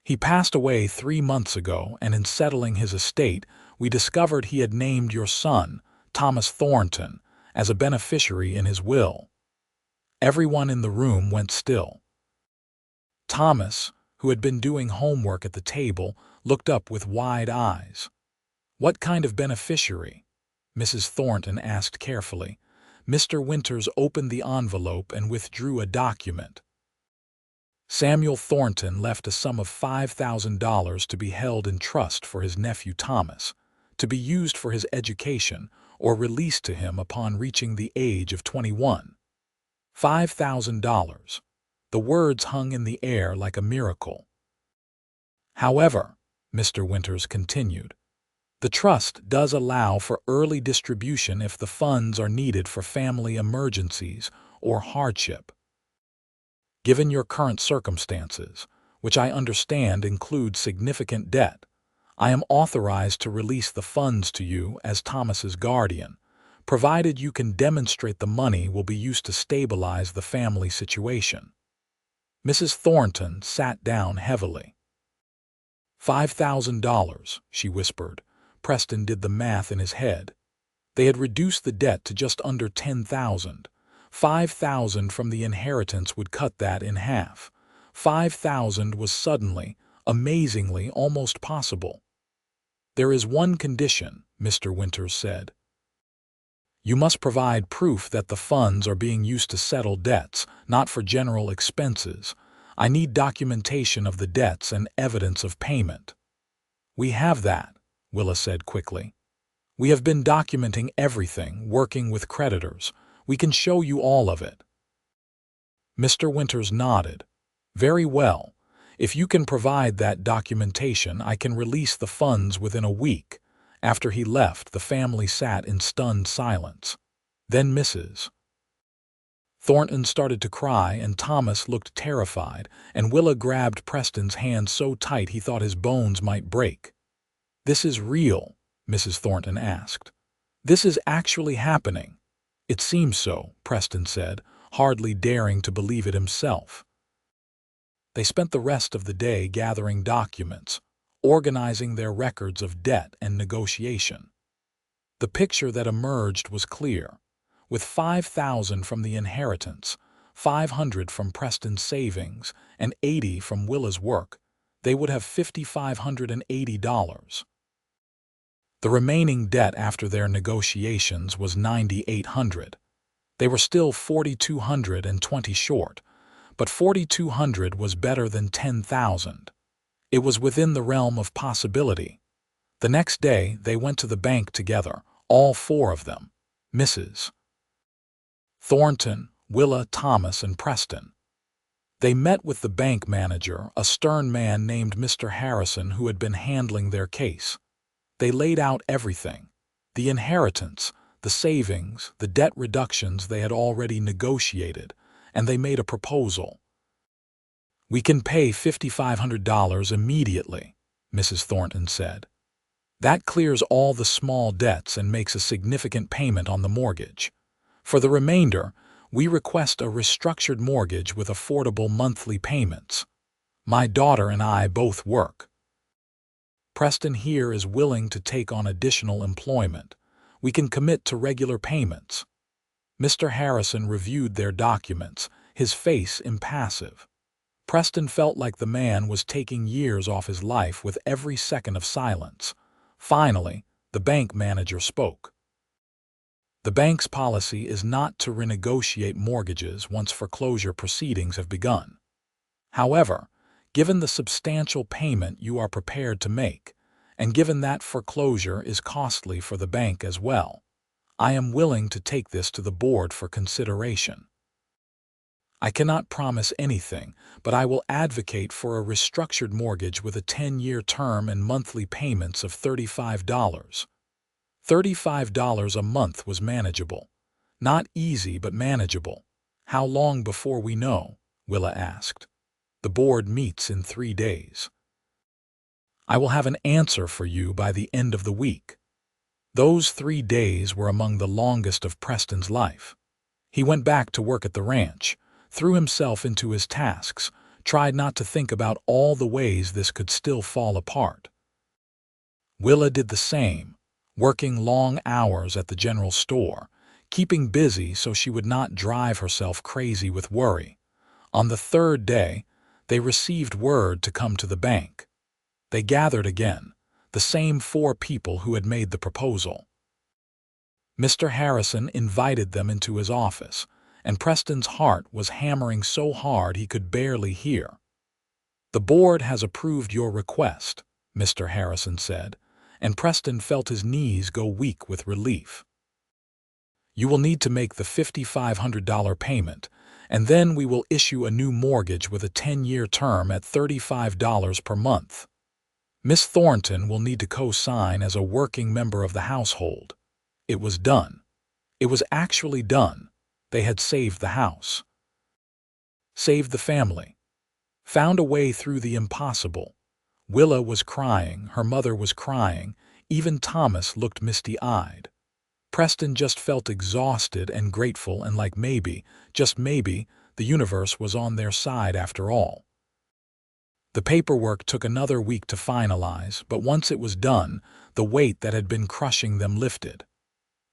A: He passed away 3 months ago, and in settling his estate, we discovered he had named your son, Thomas Thornton, as a beneficiary in his will." Everyone in the room went still. Thomas, who had been doing homework at the table, looked up with wide eyes. "What kind of beneficiary?" Mrs. Thornton asked carefully. Mr. Winters opened the envelope and withdrew a document. "Samuel Thornton left a sum of $5,000 to be held in trust for his nephew Thomas, to be used for his education or released to him upon reaching the age of 21. $5,000. The words hung in the air like a miracle. "However," Mr. Winters continued, "the trust does allow for early distribution if the funds are needed for family emergencies or hardship. Given your current circumstances, which I understand include significant debt, I am authorized to release the funds to you as Thomas's guardian, provided you can demonstrate the money will be used to stabilize the family situation." Mrs. Thornton sat down heavily. $5,000, she whispered. Preston did the math in his head. They had reduced the debt to just under $10,000. $5,000 from the inheritance would cut that in half. $5,000 was suddenly, amazingly, almost possible. "There is one condition," Mr. Winters said. "You must provide proof that the funds are being used to settle debts, not for general expenses. I need documentation of the debts and evidence of payment." "We have that," Willa said quickly. "We have been documenting everything, working with creditors. We can show you all of it." Mr. Winters nodded. "Very well. If you can provide that documentation, I can release the funds within a week." After he left, the family sat in stunned silence. Then Mrs. Thornton started to cry, and Thomas looked terrified, and Willa grabbed Preston's hand so tight he thought his bones might break. "This is real?" Mrs. Thornton asked. "This is actually happening?" It seems so, Preston said, hardly daring to believe it himself. They spent the rest of the day gathering documents, organizing their records of debt and negotiation. The picture that emerged was clear. With $5,000 from the inheritance, $500 from Preston's savings, and $80 from Willa's work, they would have $5,580. The remaining debt after their negotiations was $9,800. They were still $4,220 short, but $4,200 was better than $10,000. It was within the realm of possibility. The next day, they went to the bank together, all four of them, Mrs. Thornton, Willa, Thomas, and Preston. They met with the bank manager, a stern man named Mr. Harrison who had been handling their case. They laid out everything: the inheritance, the savings, the debt reductions they had already negotiated, and they made a proposal. "We can pay $5,500 immediately," Mrs. Thornton said. "That clears all the small debts and makes a significant payment on the mortgage. For the remainder, we request a restructured mortgage with affordable monthly payments. My daughter and I both work. Preston here is willing to take on additional employment. We can commit to regular payments." Mr. Harrison reviewed their documents, his face impassive. Preston felt like the man was taking years off his life with every second of silence. Finally, the bank manager spoke. "The bank's policy is not to renegotiate mortgages once foreclosure proceedings have begun. However, given the substantial payment you are prepared to make, and given that foreclosure is costly for the bank as well, I am willing to take this to the board for consideration. I cannot promise anything, but I will advocate for a restructured mortgage with a 10-year term and monthly payments of $35. $35 a month was manageable. Not easy, but manageable. How long before we know?" Willa asked. "The board meets in 3 days. I will have an answer for you by the end of the week." Those 3 days were among the longest of Preston's life. He went back to work at the ranch, threw himself into his tasks, tried not to think about all the ways this could still fall apart. Willa did the same, working long hours at the general store, keeping busy so she would not drive herself crazy with worry. On the 3rd day, they received word to come to the bank. They gathered again, the same 4 people who had made the proposal. Mr. Harrison invited them into his office, and Preston's heart was hammering so hard he could barely hear. "The board has approved your request," Mr. Harrison said, and Preston felt his knees go weak with relief. "You will need to make the $5,500 payment, and then we will issue a new mortgage with a 10-year term at $35 per month. Miss Thornton will need to co-sign as a working member of the household." It was done. It was actually done. They had saved the house. Saved the family. Found a way through the impossible. Willa was crying, her mother was crying, even Thomas looked misty-eyed. Preston just felt exhausted and grateful and like maybe, just maybe, the universe was on their side after all. The paperwork took another week to finalize, but once it was done, the weight that had been crushing them lifted.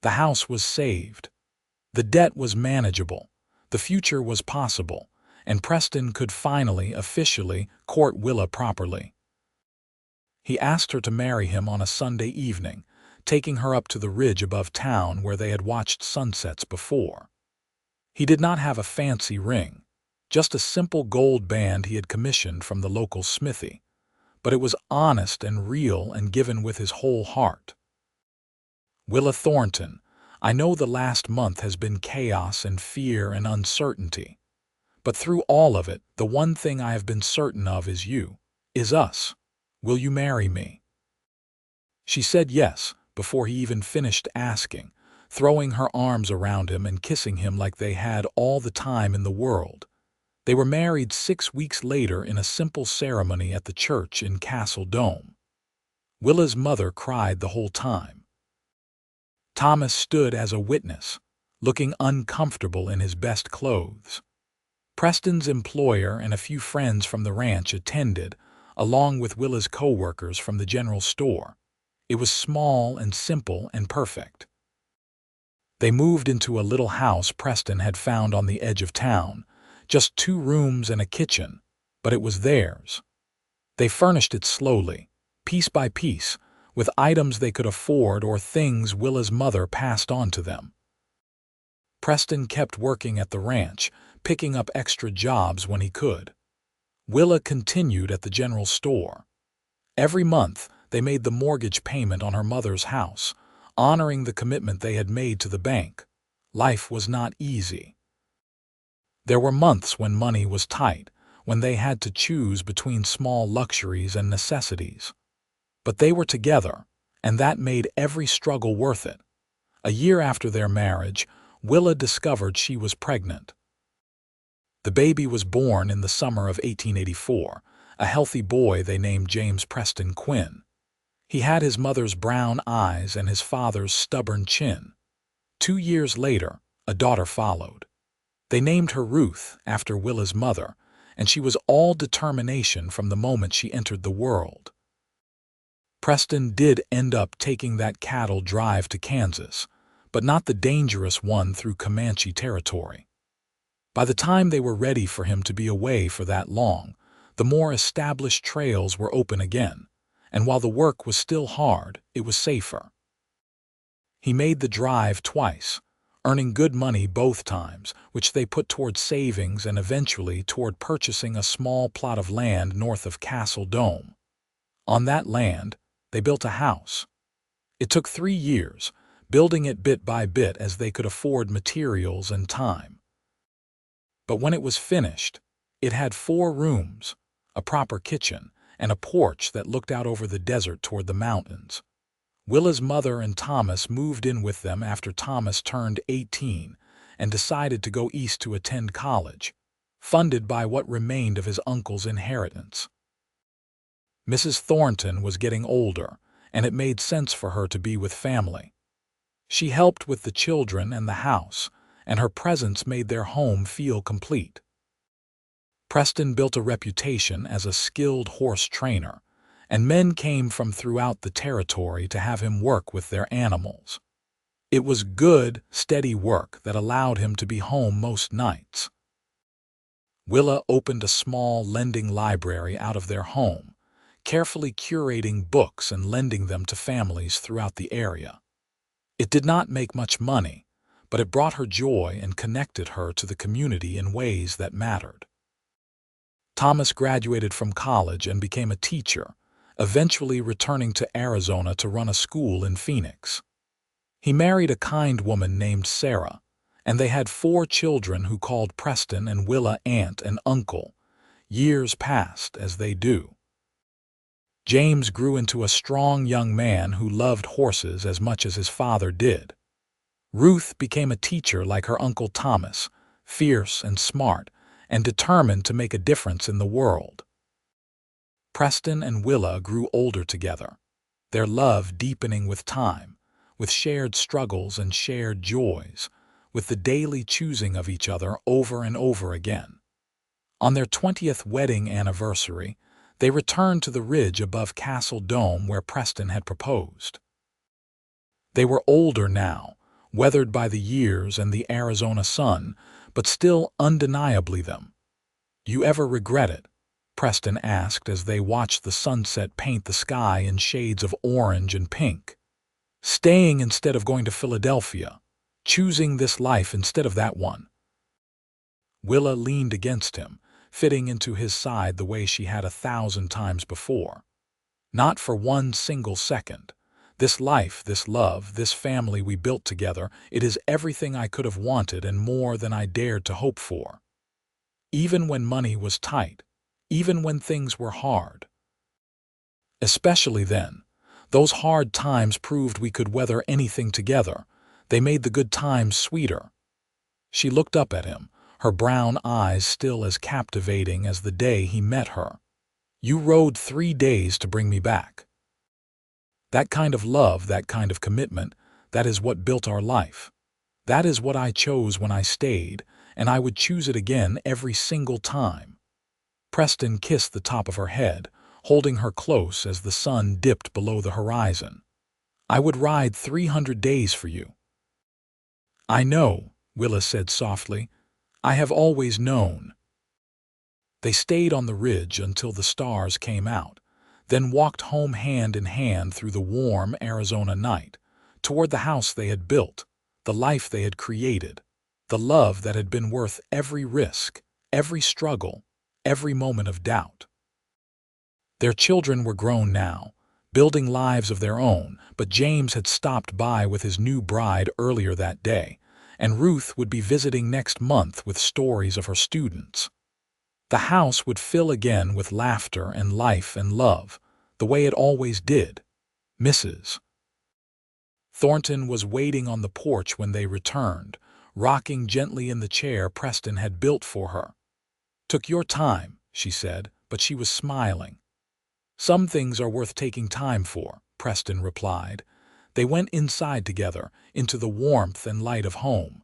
A: The house was saved. The debt was manageable. The future was possible, and Preston could finally, officially, court Willa properly. He asked her to marry him on a Sunday evening, taking her up to the ridge above town where they had watched sunsets before. He did not have a fancy ring, just a simple gold band he had commissioned from the local smithy, but it was honest and real and given with his whole heart. "Willa Thornton, I know the last month has been chaos and fear and uncertainty, but through all of it, the one thing I have been certain of is you, is us. Will you marry me?" She said yes before he even finished asking, throwing her arms around him and kissing him like they had all the time in the world. They were married 6 weeks later in a simple ceremony at the church in Castle Dome. Willa's mother cried the whole time. Thomas stood as a witness, looking uncomfortable in his best clothes. Preston's employer and a few friends from the ranch attended, along with Willa's co-workers from the general store. It was small and simple and perfect. They moved into a little house Preston had found on the edge of town, just 2 rooms and a kitchen, but it was theirs. They furnished it slowly, piece by piece, with items they could afford or things Willa's mother passed on to them. Preston kept working at the ranch, picking up extra jobs when he could. Willa continued at the general store. Every month, they made the mortgage payment on her mother's house, honoring the commitment they had made to the bank. Life was not easy. There were months when money was tight, when they had to choose between small luxuries and necessities. But they were together, and that made every struggle worth it. A year after their marriage, Willa discovered she was pregnant. The baby was born in the summer of 1884, a healthy boy they named James Preston Quinn. He had his mother's brown eyes and his father's stubborn chin. 2 years later, a daughter followed. They named her Ruth after Willa's mother, and she was all determination from the moment she entered the world. Preston did end up taking that cattle drive to Kansas, but not the dangerous one through Comanche territory. By the time they were ready for him to be away for that long, the more established trails were open again, and while the work was still hard, it was safer. He made the drive twice, earning good money both times, which they put toward savings and eventually toward purchasing a small plot of land north of Castle Dome. On that land, they built a house. It took 3 years, building it bit by bit as they could afford materials and time. But when it was finished, it had 4 rooms, a proper kitchen, and a porch that looked out over the desert toward the mountains. Willa's mother and Thomas moved in with them after Thomas turned 18 and decided to go east to attend college, funded by what remained of his uncle's inheritance. Mrs. Thornton was getting older, and it made sense for her to be with family. She helped with the children and the house, and her presence made their home feel complete. Preston built a reputation as a skilled horse trainer, and men came from throughout the territory to have him work with their animals. It was good, steady work that allowed him to be home most nights. Willa opened a small lending library out of their home, carefully curating books and lending them to families throughout the area. It did not make much money, but it brought her joy and connected her to the community in ways that mattered. Thomas graduated from college and became a teacher, eventually returning to Arizona to run a school in Phoenix. He married a kind woman named Sarah, and they had 4 children who called Preston and Willa aunt and uncle. Years passed as they do. James grew into a strong young man who loved horses as much as his father did. Ruth became a teacher like her uncle Thomas, fierce and smart, and determined to make a difference in the world. Preston and Willa grew older together, their love deepening with time, with shared struggles and shared joys, with the daily choosing of each other over and over again. On their 20th wedding anniversary, they returned to the ridge above Castle Dome where Preston had proposed. They were older now, weathered by the years and the Arizona sun, but still undeniably them. "You ever regret it?" Preston asked as they watched the sunset paint the sky in shades of orange and pink. "Staying instead of going to Philadelphia, choosing this life instead of that one." Willa leaned against him, fitting into his side the way she had 1,000 times before. "Not for one single second. This life, this love, this family we built together, it is everything I could have wanted and more than I dared to hope for. Even when money was tight, even when things were hard. Especially then, those hard times proved we could weather anything together. They made the good times sweeter." She looked up at him, her brown eyes still as captivating as the day he met her. "You rode 3 days to bring me back. That kind of love, that kind of commitment, that is what built our life. That is what I chose when I stayed, and I would choose it again every single time." Preston kissed the top of her head, holding her close as the sun dipped below the horizon. "I would ride 300 days for you." "I know," Willa said softly. "I have always known." They stayed on the ridge until the stars came out, then walked home hand in hand through the warm Arizona night, toward the house they had built, the life they had created, the love that had been worth every risk, every struggle, every moment of doubt. Their children were grown now, building lives of their own, but James had stopped by with his new bride earlier that day, and Ruth would be visiting next month with stories of her students. The house would fill again with laughter and life and love, the way it always did. Mrs. Thornton was waiting on the porch when they returned, rocking gently in the chair Preston had built for her. "Took your time," she said, but she was smiling. "Some things are worth taking time for," Preston replied. They went inside together, into the warmth and light of home.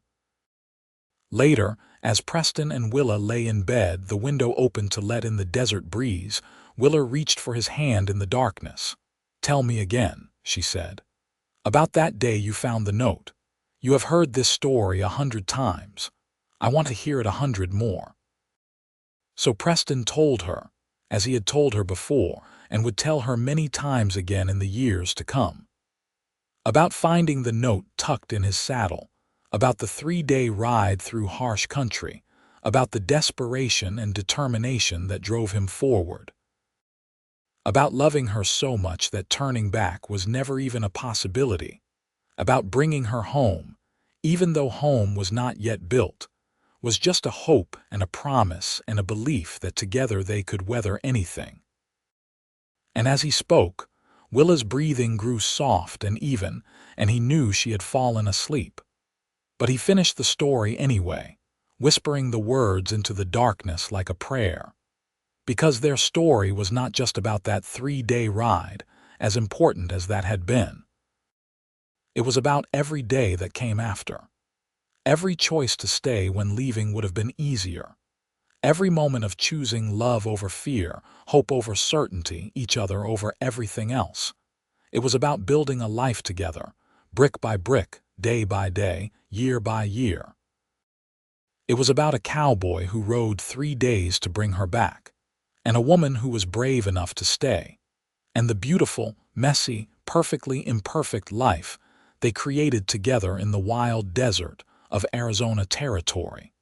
A: Later, as Preston and Willa lay in bed, the window open to let in the desert breeze, Willa reached for his hand in the darkness. "Tell me again," she said. "About that day you found the note. You have heard this story 100 times. I want to hear it 100 more." So Preston told her, as he had told her before, and would tell her many times again in the years to come. About finding the note tucked in his saddle, about the 3-day ride through harsh country, about the desperation and determination that drove him forward. About loving her so much that turning back was never even a possibility. About bringing her home, even though home was not yet built, was just a hope and a promise and a belief that together they could weather anything. And as he spoke, Willa's breathing grew soft and even, and he knew she had fallen asleep. But he finished the story anyway, whispering the words into the darkness like a prayer. Because their story was not just about that 3-day ride, as important as that had been. It was about every day that came after. Every choice to stay when leaving would have been easier. Every moment of choosing love over fear, hope over certainty, each other over everything else. It was about building a life together, brick by brick, day by day, year by year. It was about a cowboy who rode 3 days to bring her back, and a woman who was brave enough to stay, and the beautiful, messy, perfectly imperfect life they created together in the wild desert of Arizona territory.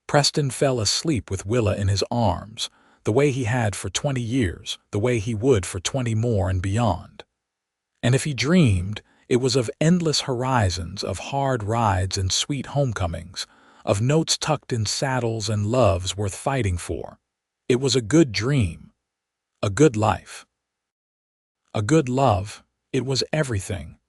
A: Preston fell asleep with Willa in his arms, the way he had for 20 years, the way he would for 20 more and beyond. And if he dreamed, it was of endless horizons, of hard rides and sweet homecomings, of notes tucked in saddles and loves worth fighting for. It was a good dream, a good life, a good love. It was everything.